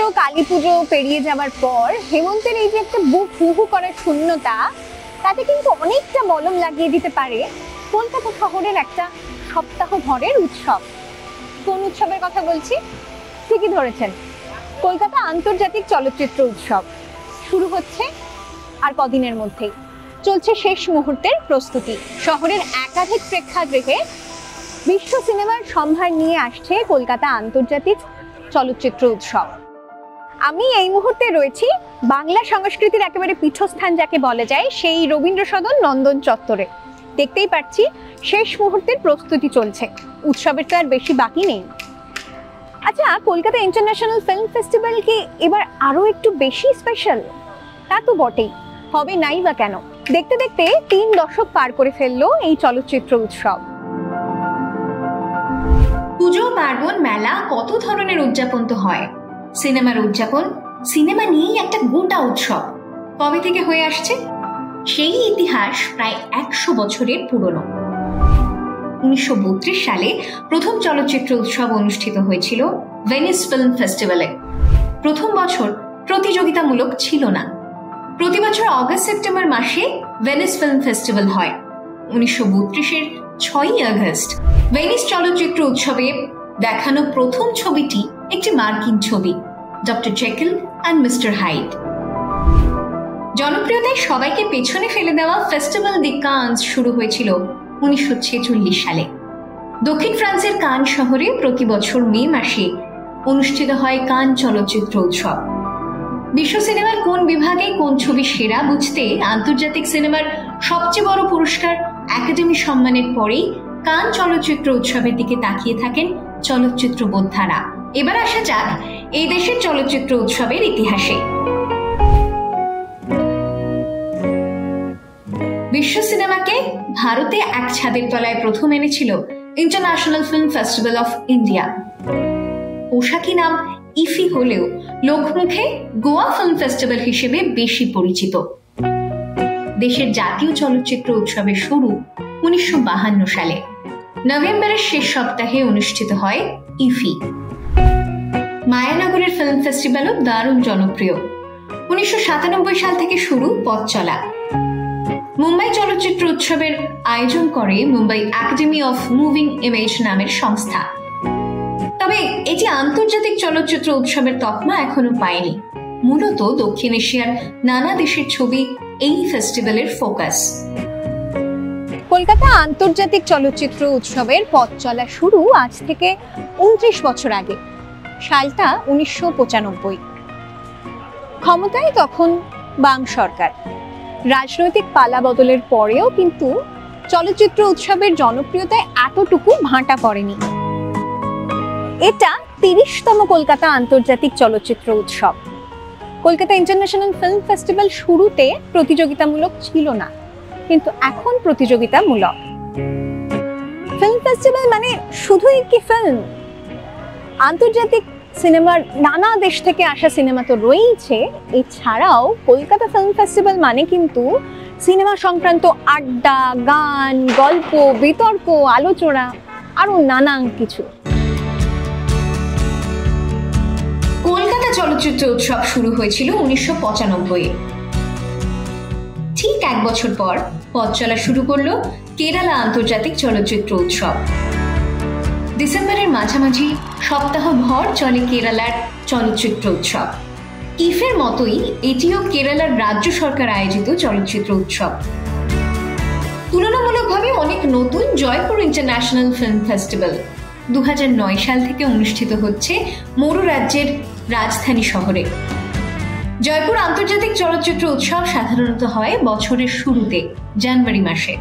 পুজো কালী পুজো পেরিয়ে যাবার পর হেমন্তের এই যে একটা বুক হুহু করার শূন্যতা, তাতে কিন্তু অনেকটা মলম লাগিয়ে দিতে পারে কলকাতা শহরের একটা সপ্তাহ ভরের উৎসব। কোন উৎসবের কথা বলছি? ঠিকই ধরেছেন, কলকাতা আন্তর্জাতিক চলচ্চিত্র উৎসব শুরু হচ্ছে আর কদিনের মধ্যেই। চলছে শেষ মুহূর্তের প্রস্তুতি। শহরের একাধিক প্রেক্ষাগৃহে বিশ্ব সিনেমার সম্ভার নিয়ে আসছে কলকাতা আন্তর্জাতিক চলচ্চিত্র উৎসব। আমি এই মুহূর্তে রয়েছি বাংলা সংস্কৃতির একেবারে পীঠস্থান যাকে বলা যায়, সেই রবীন্দ্র সদন নন্দন চত্বরে। দেখতেই পাচ্ছি শেষ মুহূর্তের প্রস্তুতি চলছে, উৎসবের তো আর বেশি বাকি নেই। আচ্ছা, কলকাতা ইন্টারন্যাশনাল ফিল্ম ফেস্টিভ্যাল কি এবার আরো একটু বেশি স্পেশাল? তা তো বটেই, হবে নাই বা কেন। দেখতে দেখতে 3 দশক পার করে ফেললো এই চলচ্চিত্র উৎসব। পুজো পার্বণ মেলা কত ধরনের উদযাপন তো হয়। সিনেমার উদযাপন, সিনেমা নিয়েই একটা গোটা উৎসব কবে থেকে হয়ে আসছে সেই ইতিহাস প্রায় 100 বছরের পুরনো। 1932 সালে প্রথম চলচ্চিত্র উৎসব অনুষ্ঠিত হয়েছিল ভেনিস ফিল্ম ফেস্টিভ্যালে। প্রথম বছর প্রতিযোগিতামূলক ছিল না। প্রতি বছর অগস্ট সেপ্টেম্বর মাসে ভেনিস ফিল্ম ফেস্টিভ্যাল হয়। 1932-এর 6ই আগস্ট ভেনিস চলচ্চিত্র উৎসবে দেখানো প্রথম ছবিটি একটি মার্কিন ছবি, doctor Jekyll and mister Hyde. জনপ্রিয়তায় সবাইকে পেছনে ফেলে দেওয়া ফেস্টিভ্যাল দি কানস শুরু হয়েছিল 1946 সালে। দক্ষিণ ফ্রান্সের কান শহরে প্রতি বছর মে মাসে অনুষ্ঠিত হয় কান চলচ্চিত্র উৎসব। বিশ্ব সিনেমার কোন বিভাগে কোন ছবি সেরা বুঝতে আন্তর্জাতিক সিনেমার সবচেয়ে বড় পুরস্কার একাডেমি সম্মানের পরেই কান চলচ্চিত্র উৎসবের দিকে তাকিয়ে থাকেন চলচ্চিত্র বোদ্ধারা। এবার আসা যাক এই দেশের চলচ্চিত্র উৎসবের ইতিহাসে। বিশ্ব সিনেমাকে ভারতে এক ছাদের তলায় প্রথম এনেছিল international film festival of India. পোশাকি নাম ইফি হলেও লোকমুখে গোয়া ফিল্ম ফেস্টিভ্যাল হিসেবে বেশি পরিচিত। দেশের জাতীয় চলচ্চিত্র উৎসবের শুরু 1952 সালে। নভেম্বরের শেষ সপ্তাহে অনুষ্ঠিত হয় ইফি। মায়ানগরের ফিল্ম ফেস্টিভ্যালও দারুণ জনপ্রিয়। 1997 সাল থেকে শুরু পথ চলা। মুম্বাই চলচ্চিত্র উৎসবের আয়োজন করে Mumbai academy of moving image নামের সংস্থা। তবে এটি আন্তর্জাতিক চলচ্চিত্র উৎসবের তকমা এখনো পায়নি। মূলত দক্ষিণ এশিয়ার নানা দেশের ছবি এই ফেস্টিভ্যালের ফোকাস। কলকাতা আন্তর্জাতিক চলচ্চিত্র উৎসবের পথ চলা শুরু আজ থেকে 29 বছর আগে। সালটা 1995। ক্ষমতায় তখন বাম সরকার। রাজনৈতিক পালা বদলের পরেও কিন্তু চলচ্চিত্র উৎসবের জনপ্রিয়তায় এতটুকু ভাঁটা পড়েনি। এটা 30তম কলকাতা আন্তর্জাতিক চলচ্চিত্র উৎসব। কলকাতা ইন্টারন্যাশনাল ফিল্ম ফেস্টিভ্যাল শুরুতে প্রতিযোগিতামূলক ছিল না, কিন্তু এখন প্রতিযোগিতামূলক। ফিল্ম ফেস্টিভ্যাল মানে শুধুই কি ফিল্ম? আন্তর্জাতিক সিনেমার নানা দেশ থেকে আসা সিনেমা তো রয়েছে, এছাড়াও কলকাতা ফিল্ম ফেস্টিভ্যাল মানে কিন্তু সিনেমা সংক্রান্ত আড্ডা, গান, গল্প, বিতর্ক, আলোচনা আরো নানান কিছু। কলকাতা চলচ্চিত্র উৎসব শুরু হয়েছিল 1995-এ। ঠিক 1 বছর পর পথ চলা শুরু করলো কেরালা আন্তর্জাতিক চলচ্চিত্র উৎসব। ডিসেম্বরের মাঝামাঝি সপ্তাহভর চলে কেরালার চলচ্চিত্র উৎসব। ইফের মতোই এটিও কেরালার রাজ্য সরকার আয়োজিত চলচ্চিত্র উৎসব। তুলনামূলকভাবে অনেক নতুন জয়পুর ইন্টারন্যাশনাল ফিল্ম ফেস্টিভ্যাল 2009 সাল থেকে অনুষ্ঠিত হচ্ছে মরু রাজ্যের রাজধানী শহরে। জয়পুর আন্তর্জাতিক চলচ্চিত্র উৎসব সাধারণত হয় বছরের শুরুতে, জানুয়ারি মাসে।